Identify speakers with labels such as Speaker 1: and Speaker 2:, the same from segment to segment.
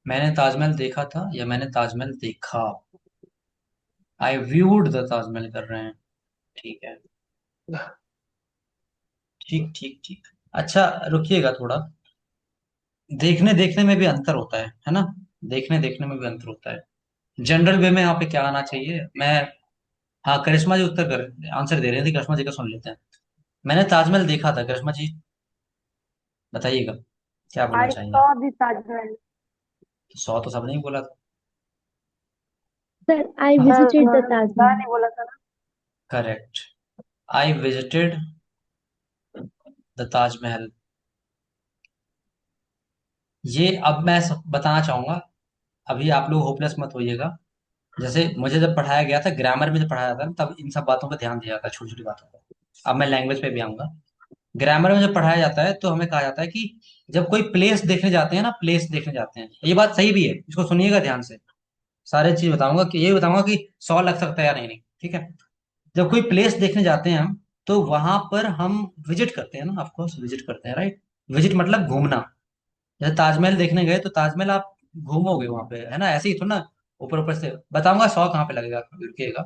Speaker 1: मैंने ताजमहल देखा था या मैंने ताजमहल देखा। आई व्यूड द ताजमहल कर रहे हैं। ठीक है। ठीक ठीक ठीक। अच्छा, रुकिएगा थोड़ा। देखने देखने में भी अंतर होता है ना। देखने देखने में भी अंतर होता है। जनरल वे में यहाँ पे क्या आना चाहिए मैं। हाँ, करिश्मा जी उत्तर कर आंसर दे रहे थे, करिश्मा जी का सुन लेते हैं। मैंने ताजमहल देखा था, करिश्मा जी बताइएगा क्या बोलना
Speaker 2: I
Speaker 1: चाहेंगे आप।
Speaker 2: saw the Taj Mahal.
Speaker 1: तो 100 तो सबने ही बोला था।
Speaker 3: Sir, I
Speaker 2: sir
Speaker 3: visited the
Speaker 2: उन्होंने
Speaker 3: Taj
Speaker 2: दा
Speaker 3: Mahal.
Speaker 2: नहीं बोला था ना।
Speaker 1: Correct. I visited the Taj Mahal. ये अब मैं बताना चाहूंगा। अभी आप लोग होपलेस मत होइएगा। जैसे मुझे जब पढ़ाया गया था, ग्रामर में जब पढ़ाया जाता है ना, तब इन सब बातों पर ध्यान दिया जाता है, छोटी छोटी बातों पर। अब मैं लैंग्वेज पे भी आऊंगा। ग्रामर में जब पढ़ाया जाता है तो हमें कहा जाता है कि जब कोई प्लेस देखने जाते हैं ना, प्लेस देखने जाते हैं, ये बात सही भी है, इसको सुनिएगा ध्यान से। सारे चीज बताऊंगा कि ये बताऊंगा कि 100 लग सकता है या नहीं नहीं, ठीक है। जब कोई प्लेस देखने जाते हैं हम, तो वहां पर हम विजिट करते हैं ना, ऑफकोर्स विजिट करते हैं, राइट। विजिट मतलब घूमना। जैसे ताजमहल देखने गए तो ताजमहल आप घूमोगे वहां पे, है ना, ऐसे ही तो ना। ऊपर ऊपर से बताऊंगा 100 कहाँ पे लगेगा, रुकिएगा।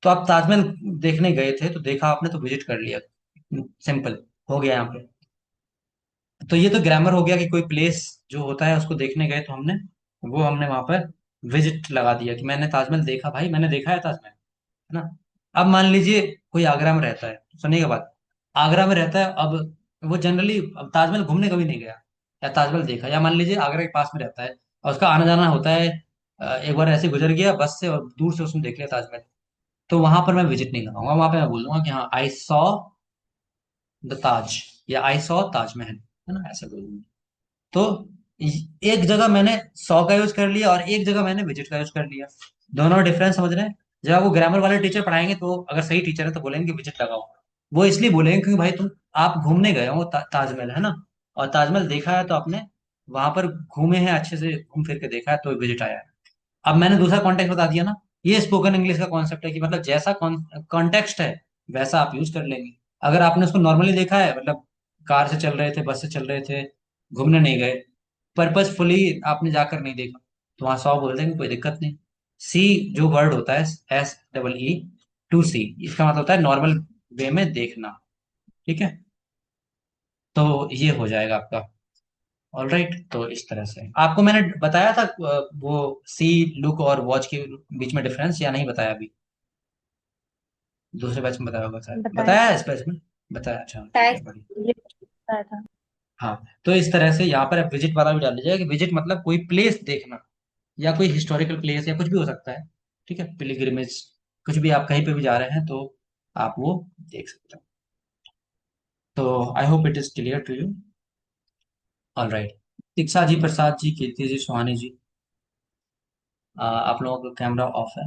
Speaker 1: तो आप ताजमहल देखने गए थे तो देखा आपने, तो विजिट कर लिया। सिंपल हो गया यहाँ पे। तो ये तो ग्रामर हो गया कि कोई प्लेस जो होता है उसको देखने गए तो हमने, वो हमने वहां पर विजिट लगा दिया कि मैंने ताजमहल देखा, भाई मैंने देखा है ताजमहल, है ना। अब मान लीजिए कोई आगरा में रहता है, सुनिएगा बात। आगरा में रहता है, अब वो जनरली अब ताजमहल घूमने कभी नहीं गया या ताजमहल देखा, या मान लीजिए आगरा के पास में रहता है और उसका आना जाना होता है। एक बार ऐसे गुजर गया बस से और दूर से उसने देख लिया ताजमहल। तो वहां पर मैं विजिट नहीं लगाऊंगा, वहां पे मैं बोल दूंगा कि हाँ, आई सॉ द ताज, या आई सॉ ताजमहल, है ना, ऐसे बोलूंगा। तो एक जगह मैंने 100 का यूज कर लिया और एक जगह मैंने विजिट का यूज कर लिया। दोनों डिफरेंस समझ रहे हैं। जब आपको ग्रामर वाले टीचर पढ़ाएंगे तो अगर सही टीचर है तो बोलेंगे विजिट लगाओ। वो इसलिए बोलेंगे क्योंकि भाई तुम, आप घूमने गए हो ताजमहल, है ना, और ताजमहल देखा है तो आपने वहां पर घूमे हैं, अच्छे से घूम फिर के देखा है, तो विजिट आया है। अब मैंने दूसरा कॉन्टेक्स्ट बता दिया ना। ये स्पोकन इंग्लिश का कॉन्सेप्ट है कि मतलब जैसा कॉन्टेक्स्ट है वैसा आप यूज कर लेंगे। अगर आपने उसको नॉर्मली देखा है, मतलब कार से चल रहे थे, बस से चल रहे थे, घूमने नहीं गए, पर्पसफुली आपने जाकर नहीं देखा, तो वहां 100 बोल देंगे, कोई दिक्कत नहीं। सी जो वर्ड होता है, SEE, टू सी, इसका मतलब होता है नॉर्मल वे में देखना। ठीक है। तो ये हो जाएगा आपका। ऑल राइट, तो इस तरह से आपको मैंने बताया था वो सी, लुक और वॉच के बीच में डिफरेंस, या नहीं बताया अभी। दूसरे बैच में बताया होगा शायद,
Speaker 2: बताया
Speaker 1: बताया है
Speaker 2: था।
Speaker 1: इस बैच में। बताया, अच्छा ठीक है,
Speaker 3: Tax,
Speaker 1: बढ़िया।
Speaker 3: ये बताया था।
Speaker 1: हाँ। तो इस तरह से यहाँ पर आप विजिट वाला भी डाल लीजिएगा कि विजिट मतलब कोई प्लेस देखना, या कोई हिस्टोरिकल प्लेस या कुछ भी हो सकता है। ठीक है, पिलग्रिमेज, कुछ भी, आप कहीं पे भी जा रहे हैं तो आप वो देख सकते हैं। तो I hope it is clear to you. All right. Diksha ji, Prasad ji, Kirti ji, Suhani ji, आप लोगों का कैमरा ऑफ है।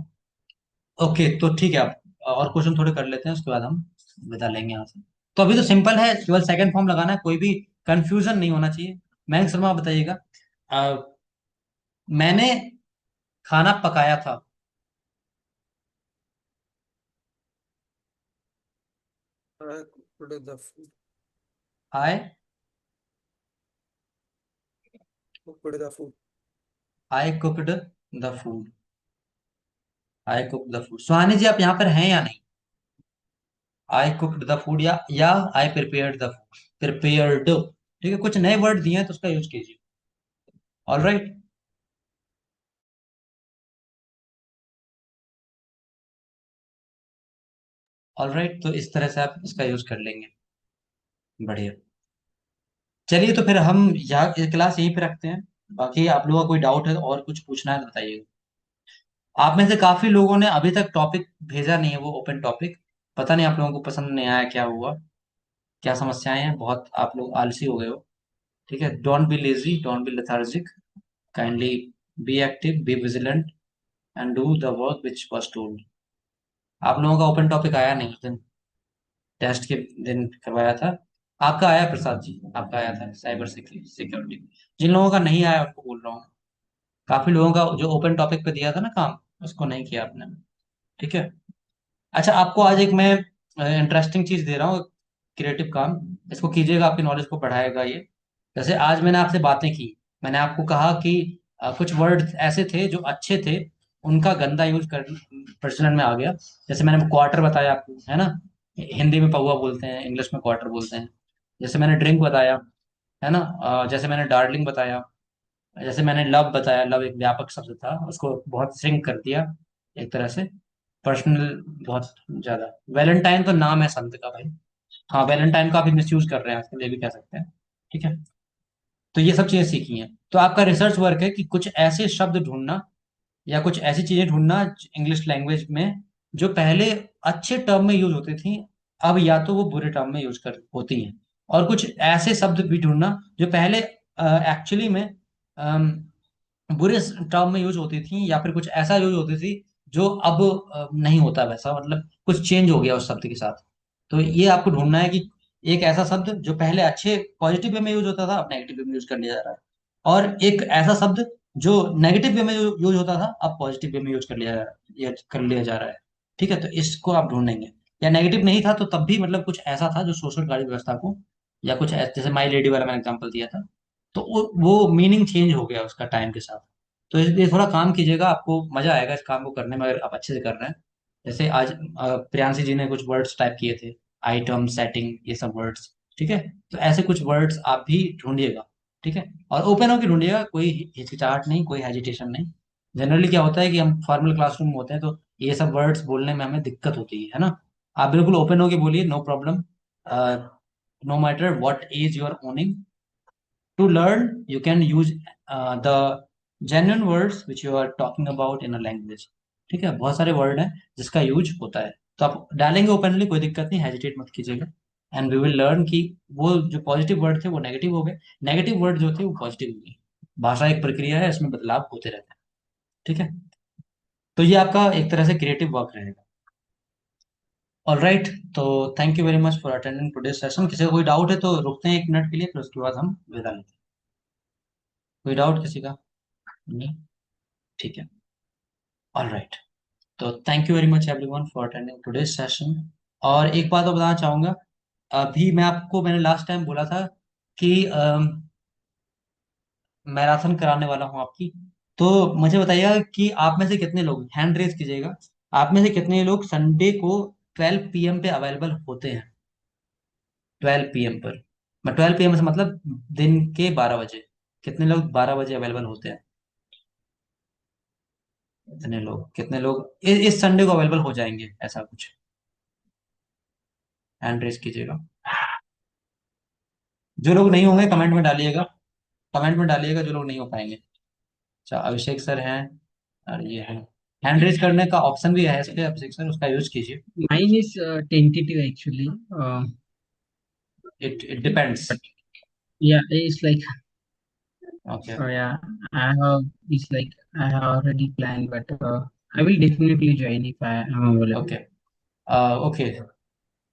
Speaker 1: ओके, तो ठीक है, आप और क्वेश्चन थोड़े कर लेते हैं, उसके बाद हम विदा लेंगे यहाँ से। तो अभी तो सिंपल है, केवल सेकंड फॉर्म लगाना है, कोई भी कंफ्यूजन नहीं होना चाहिए। मयंक शर्मा, आप बताइएगा। अ, मैंने खाना पकाया था।
Speaker 4: Cooked the food.
Speaker 1: I
Speaker 4: Cooked the food.
Speaker 1: I cooked the food. I cook the food. Suhani ji, आप यहाँ पर हैं या नहीं। आई कुकड द फूड, या आई प्रिपेयर्ड द फूड, प्रिपेयर्ड। ठीक है, कुछ नए वर्ड दिए हैं तो उसका यूज कीजिए। All right. ऑल राइट, तो इस तरह से आप इसका यूज कर लेंगे। बढ़िया। चलिए, तो फिर हम यहाँ क्लास यहीं पे रखते हैं। बाकी आप लोगों का कोई डाउट है और कुछ पूछना है तो बताइएगा। आप में से काफी लोगों ने अभी तक टॉपिक भेजा नहीं है, वो ओपन टॉपिक। पता नहीं आप लोगों को पसंद नहीं आया, क्या हुआ, क्या समस्याएं हैं, बहुत आप लोग आलसी हो गए हो। ठीक है, don't be lazy, don't be lethargic, kindly be active, be vigilant, and do the work which was told. आप लोगों का ओपन टॉपिक आया नहीं उस दिन, टेस्ट के दिन करवाया था। आपका आया प्रसाद जी, आपका आया था साइबर सिक्योरिटी। जिन लोगों का नहीं आया उनको बोल रहा हूँ। काफी लोगों का जो ओपन टॉपिक पे दिया था ना काम, उसको नहीं किया आपने। ठीक है। अच्छा, आपको आज एक मैं इंटरेस्टिंग चीज दे रहा हूँ, क्रिएटिव काम। इसको कीजिएगा, आपकी नॉलेज को बढ़ाएगा ये। जैसे आज मैंने आपसे बातें की, मैंने आपको कहा कि कुछ वर्ड ऐसे थे जो अच्छे थे, उनका गंदा यूज कर प्रचलन में आ गया। जैसे मैंने क्वार्टर बताया आपको, है ना, हिंदी में पौवा बोलते हैं, इंग्लिश में क्वार्टर बोलते हैं। जैसे मैंने ड्रिंक बताया, है ना, जैसे मैंने डार्लिंग बताया, जैसे मैंने लव बताया, लव एक व्यापक शब्द था, उसको बहुत श्रिंक कर दिया एक तरह से, पर्सनल बहुत ज्यादा। वैलेंटाइन तो नाम है संत का भाई। हाँ, वैलेंटाइन का भी मिस यूज कर रहे हैं आजकल, ये भी कह सकते हैं। ठीक है, तो ये सब चीजें सीखी हैं। तो आपका रिसर्च वर्क है कि कुछ ऐसे शब्द ढूंढना या कुछ ऐसी चीजें ढूंढना इंग्लिश लैंग्वेज में जो पहले अच्छे टर्म में यूज होती थी, अब या तो वो बुरे टर्म में यूज कर होती हैं। और कुछ ऐसे शब्द भी ढूंढना जो पहले एक्चुअली में अम, बुरे टर्म में यूज होती थी, या फिर कुछ ऐसा यूज होती थी जो अब नहीं होता वैसा, मतलब कुछ चेंज हो गया उस शब्द के साथ। तो ये आपको ढूंढना है कि एक ऐसा शब्द जो पहले अच्छे पॉजिटिव वे में यूज होता था, अब नेगेटिव वे में यूज कर लिया जा रहा है। और एक ऐसा शब्द जो नेगेटिव वे में यूज होता था, अब पॉजिटिव वे में यूज कर लिया जा रहा है। ठीक है, तो इसको आप ढूंढेंगे। या नेगेटिव नहीं था तो तब भी मतलब कुछ ऐसा था जो सोशल कार्य व्यवस्था को, या कुछ जैसे माई लेडी वाला मैंने एग्जांपल दिया था, तो वो मीनिंग चेंज हो गया उसका टाइम के साथ। तो इसलिए थोड़ा काम कीजिएगा, आपको मजा आएगा इस काम को करने में, अगर आप अच्छे से कर रहे हैं। जैसे आज प्रियांशी जी ने कुछ वर्ड्स टाइप किए थे, आइटम, सेटिंग, ये सब वर्ड्स। ठीक है, तो ऐसे कुछ वर्ड्स आप भी ढूंढिएगा। ठीक है, और ओपन होकर ढूंढिएगा, कोई हिचकिचाहट नहीं, कोई हेजिटेशन नहीं। जनरली क्या होता है कि हम फॉर्मल क्लासरूम में होते हैं तो ये सब वर्ड्स बोलने में हमें दिक्कत होती है ना। आप बिल्कुल ओपन होके बोलिए, no problem, no matter what age you are owning, to learn you can use the genuine words which you are talking about in a language। ठीक है, बहुत सारे वर्ड हैं जिसका यूज होता है, तो आप डालेंगे ओपनली, कोई दिक्कत नहीं, हेजिटेट मत कीजिएगा। एंड वी विल लर्न कि वो जो पॉजिटिव वर्ड थे वो नेगेटिव हो गए, नेगेटिव वर्ड जो थे वो पॉजिटिव हो गए। भाषा एक प्रक्रिया है, इसमें बदलाव होते रहते हैं। ठीक है, तो ये आपका एक तरह से क्रिएटिव वर्क रहेगा। ऑल राइट, तो thank you very much for attending today session. किसी को कोई डाउट है तो रुकते हैं 1 मिनट के लिए, फिर उसके बाद हम विदा लेते हैं। कोई डाउट किसी का? नहीं? ठीक है, ऑल राइट, तो thank you very much everyone for attending today's session. और एक बात और बताना चाहूंगा, अभी मैंने लास्ट टाइम बोला था कि मैराथन कराने वाला हूँ आपकी। तो मुझे बताइएगा कि आप में से कितने लोग, हैंड रेज कीजिएगा, आप में से कितने लोग संडे को 12 PM पे अवेलेबल होते हैं। 12 PM पर, मैं 12 PM से मतलब दिन के 12 बजे, कितने लोग 12 बजे अवेलेबल होते हैं? कितने लोग इस संडे को अवेलेबल हो जाएंगे, ऐसा कुछ हैंड रेज कीजिएगा। जो लोग नहीं होंगे कमेंट में डालिएगा, कमेंट में डालिएगा जो लोग नहीं हो पाएंगे। अच्छा, अभिषेक सर हैं, और ये है, हैंड रेज करने का ऑप्शन भी है इस पे, अभिषेक सर उसका यूज कीजिए।
Speaker 2: Mine is tentative actually.
Speaker 1: It depends.
Speaker 2: But yeah, it's like
Speaker 1: okay.
Speaker 2: yeah, I have it's like I have already planned, but I will definitely join if I am available.
Speaker 1: Okay, okay,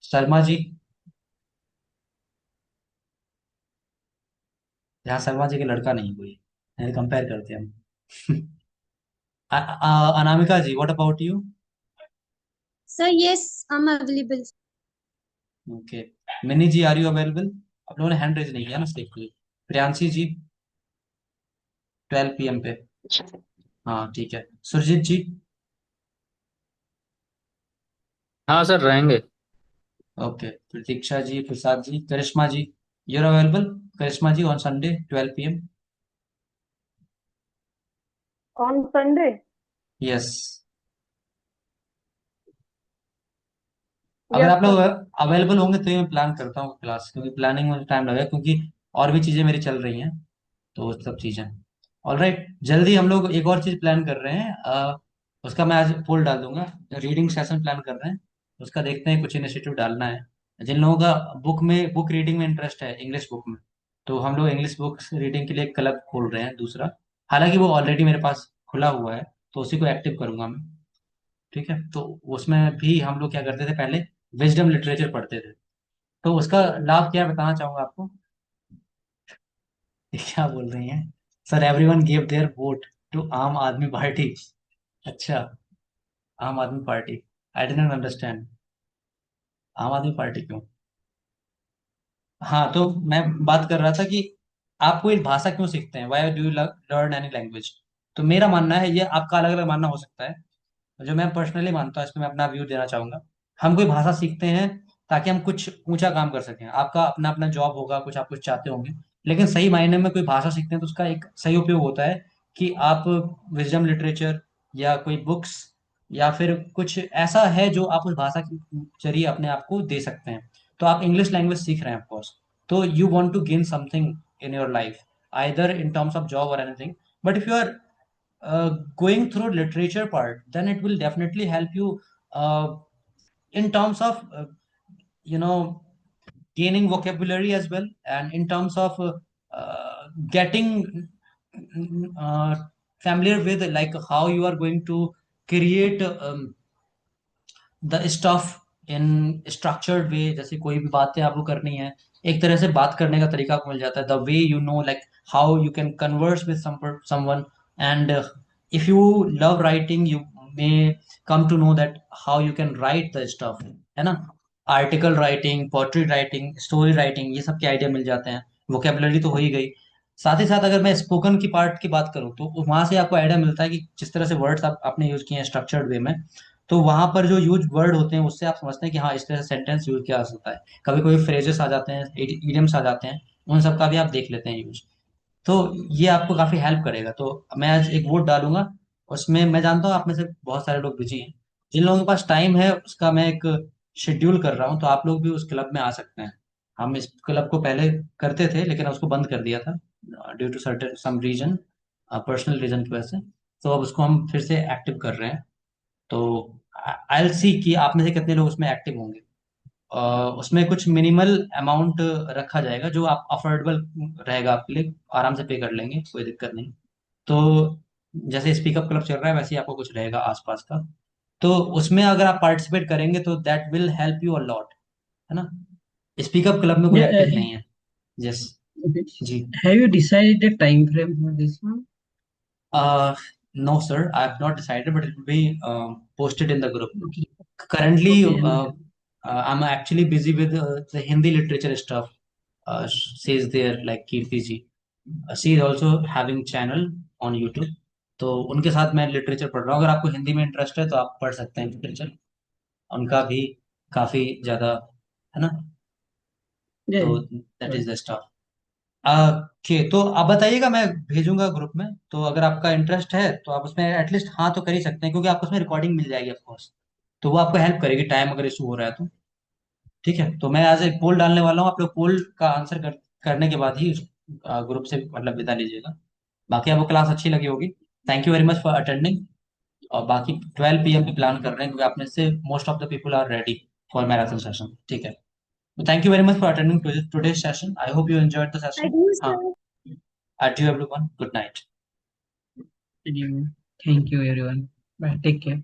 Speaker 1: Sharma ji, यहाँ शर्मा जी के लड़का नहीं कोई, compare करते हैं हम। Anamika ji, what about you?
Speaker 3: Sir, yes, I'm available.
Speaker 1: Okay, Mini ji, are you available? आप लोगों ने हैंड रेज नहीं किया ना, देख लीजिए। प्रियांशी जी, 12 PM पे। हाँ ठीक है, सुरजीत जी।
Speaker 5: हाँ सर रहेंगे।
Speaker 1: Okay, Pratiksha ji, Prasad ji, Karishma ji, you're available? Karishma ji on Sunday 12 PM?
Speaker 6: On Sunday?
Speaker 1: Yes. अगर
Speaker 6: Yes,
Speaker 1: आप लोग
Speaker 6: sir.
Speaker 1: अवेलेबल होंगे तो ही मैं प्लान करता हूँ क्लास, क्योंकि प्लानिंग में टाइम लगेगा, क्योंकि और भी चीज़ें मेरी चल रही हैं, तो वो सब चीज़ें। ऑल राइट, जल्दी हम लोग एक और चीज़ प्लान कर रहे हैं, उसका मैं आज पोल डाल दूंगा। रीडिंग सेशन प्लान कर रहे हैं, उसका देखते हैं, कुछ इनिशिएटिव डालना है। जिन लोगों का बुक रीडिंग में इंटरेस्ट है, इंग्लिश बुक में, तो हम लोग इंग्लिश बुक रीडिंग के लिए एक क्लब खोल रहे हैं दूसरा। हालांकि वो ऑलरेडी मेरे पास खुला हुआ है, तो उसी को एक्टिव करूंगा मैं। ठीक है, तो उसमें भी हम लोग क्या करते थे पहले, विजडम लिटरेचर पढ़ते थे। तो उसका लाभ क्या है बताना चाहूंगा आपको। ये क्या बोल रही हैं? Sir everyone give their vote to Aam Aadmi party. अच्छा, आम Aadmi party, I didn't understand, आम आदमी पार्टी क्यों? हाँ, तो मैं बात कर रहा था कि आप कोई भाषा क्यों सीखते हैं, why do you learn any language? तो मेरा मानना है, ये आपका अलग अलग मानना हो सकता है, जो मैं पर्सनली मानता हूँ, इसमें मैं अपना व्यू देना चाहूंगा। हम कोई भाषा सीखते हैं ताकि हम कुछ ऊंचा काम कर सकें। आपका अपना अपना जॉब होगा, कुछ आप कुछ चाहते होंगे, लेकिन सही मायने में कोई भाषा सीखते हैं तो उसका एक सही उपयोग होता है कि आप विजडम लिटरेचर या कोई बुक्स या फिर कुछ ऐसा है जो आप उस भाषा के जरिए अपने आप को दे सकते हैं। तो आप इंग्लिश लैंग्वेज सीख रहे हैं ऑफकोर्स, तो you want to gain something in your life, either in terms of job और anything. But if you are going through literature part, then it will definitely help you in terms of you know gaining vocabulary as well, and in terms of getting uh, familiar with like how you are going to create the stuff in structured way. जैसे कोई भी बातें आपको करनी है, एक तरह से बात करने का तरीका आपको मिल जाता है, the way you know like how you can converse with someone. And if you love writing, you may come to know that how you can write the stuff, है ना। Article writing, poetry writing, story writing, ये सब के idea मिल जाते हैं। Vocabulary तो हो ही गई, साथ ही साथ अगर मैं स्पोकन की पार्ट की बात करूँ तो वहां से आपको आइडिया मिलता है कि जिस तरह से वर्ड्स आपने यूज किए हैं स्ट्रक्चर्ड वे में, तो वहां पर जो यूज वर्ड होते हैं उससे आप समझते हैं कि हाँ इस तरह से सेंटेंस यूज किया जा सकता है। कभी कोई फ्रेजेस आ जाते हैं, इडियम्स आ जाते हैं, उन सब का भी आप देख लेते हैं यूज। तो ये आपको काफी हेल्प करेगा। तो मैं आज एक वोट डालूंगा, उसमें मैं जानता हूँ आप में से बहुत सारे लोग बिजी हैं, जिन लोगों के पास टाइम है उसका मैं एक शेड्यूल कर रहा हूँ, तो आप लोग भी उस क्लब में आ सकते हैं। हम इस क्लब को पहले करते थे लेकिन उसको बंद कर दिया था due to certain some reason, personal reason की वजह से। तो अब उसको हम फिर से एक्टिव कर रहे हैं। तो आई विल सी कि आप में से कितने लोग उसमें एक्टिव होंगे। उसमें कुछ मिनिमल अमाउंट रखा जाएगा जो आप अफोर्डेबल रहेगा आपके लिए, आराम से पे कर लेंगे, कोई दिक्कत नहीं। तो जैसे स्पीकअप क्लब चल रहा है वैसे ही आपको कुछ रहेगा आसपास का। तो उसमें अगर आप पार्टिसिपेट करेंगे तो that will help you a lot, है ना। स्पीकअप क्लब में कोई
Speaker 2: Yeah,
Speaker 1: एक्टिव नहीं है। यस।
Speaker 2: okay.
Speaker 1: जी।
Speaker 2: Have you decided the time frame for this one?
Speaker 1: No sir, I have not decided, but it will be posted in the group.
Speaker 2: Okay.
Speaker 1: Currently,
Speaker 2: Okay.
Speaker 1: I'm actually busy with the Hindi literature stuff. She's there like Kirti ji. She is also having channel on YouTube. तो उनके साथ मैं literature पढ़ रहा हूँ। अगर आपको हिंदी में इंटरेस्ट है तो आप पढ़ सकते हैं लिटरेचर, उनका भी काफी ज्यादा, है ना।
Speaker 2: Yeah.
Speaker 1: तो that is the stuff. Okay, तो आप बताइएगा, मैं भेजूंगा ग्रुप में, तो अगर आपका इंटरेस्ट है तो आप उसमें एटलीस्ट हाँ तो कर ही सकते हैं, क्योंकि आपको उसमें रिकॉर्डिंग मिल जाएगी ऑफ कोर्स। तो वो आपको हेल्प करेगी टाइम अगर इशू हो रहा है तो। ठीक है, तो मैं आज एक पोल डालने वाला हूँ, आप लोग पोल का आंसर करने के बाद ही ग्रुप से मतलब विदा लीजिएगा। बाकी आपको क्लास अच्छी लगी होगी। Thank you very much for attending. और बाकी 12 PM पे प्लान कर रहे हैं, क्योंकि आप में से most of the people are ready for marathon session. ठीक है, thank you very much for attending today session. I hope you enjoyed the
Speaker 3: I
Speaker 1: session.
Speaker 3: do,
Speaker 1: हाँ,
Speaker 3: sir.
Speaker 1: adieu everyone, good night।
Speaker 2: Anyway, thank you everyone. Bye. Take care.